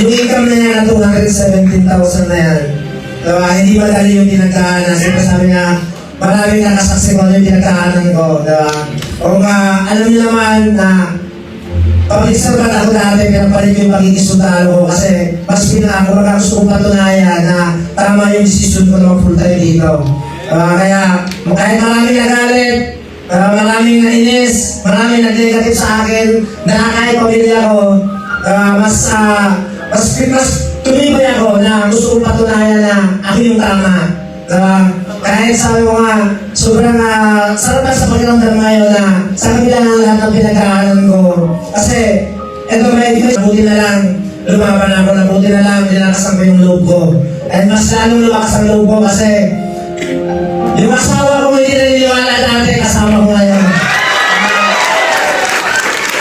yung income na yan na 217,000 na yan, diba? Hindi madali yung pinagdaanan. Siyempre sabi nga, maraming nakasaksi ko yung pinagdaanan ko, diba? O alam niyo naman na pag-extrabat ako dati, pinapalit ko yung pagkikisutalo ko kasi mas pinako, gusto kong patunayan na tama yung decision ko na mag-full time dito. Kaya kahit maraming nagalit, maraming nainis, maraming nag-negative sa akin, na kahit pamilya ko, mas tumibay ako na gusto kong patunayan na ako yung tama. Kahit sabi ko nga, sobrang sarap na sa pakiramdam ngayon na sa kabila ng lahat ng pinagkaanan ko. Kasi, eto may nabuti na lang, lumaban ako, nabuti na lang, nilakasan ko yung loob ko. At mas lalong lumakas ang loob ko kasi, yung asawa ko hindi naniniwala dati, kasama ko ngayon.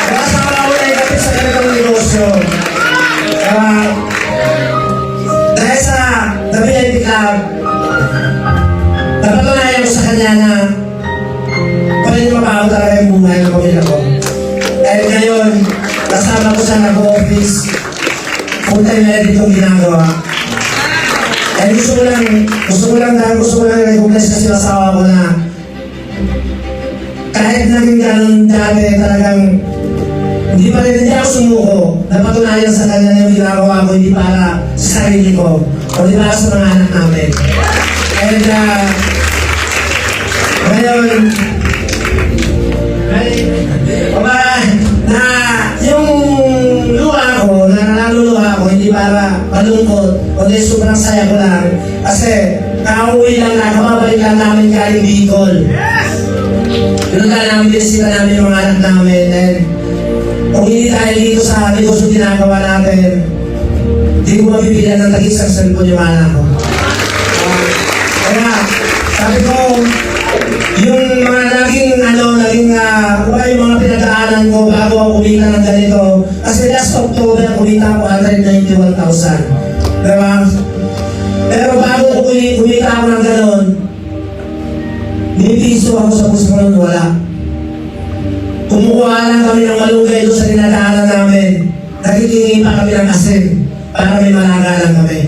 Yung asawa ko na ikapit sa ganitong negosyo. Dahil sa The VIP Club, napatunayan ko sa kanya na pwede mabaho talaga yung buhay ng pamilya ko. Dahil ngayon, kasama ko siya nag-office, full-time na rin itong ginagawa. Dahil gusto ko lang recognize kasi asawa ko na kahit naging ganun dati talagang hindi ako sumuko. Napatunayan sa kanya na yung ginagawa ko hindi para sa sarili ko o di para sa mga anak namin. And ngayon, na yung luha ko, na naluluha ko, hindi para malungkot, kundi sobrang saya ko lang. Kasi kauwi lang na, kamabalik lang namin galing Bicol. Yun lang namin, binisita namin yung mga anak namin. And kung hindi dahil dito sa negosyo ginagawa natin, hindi ko mabibigyan ng tag-isang cellphone yung anak ko. Kaya, sabi ko, yung mga naging yung mga pinagdaanan ko bago ako kumita ng ganito. Kasi last October, kumita ako 191,000. Diba? Pero bago kumita ako ng ganon, nipiso ako sa puso ko nun, wala. Kumukuha lang kami ng malunggay doon sa dinadaanan namin. Nakikingi pa kami ng asin para may malaga lang kami.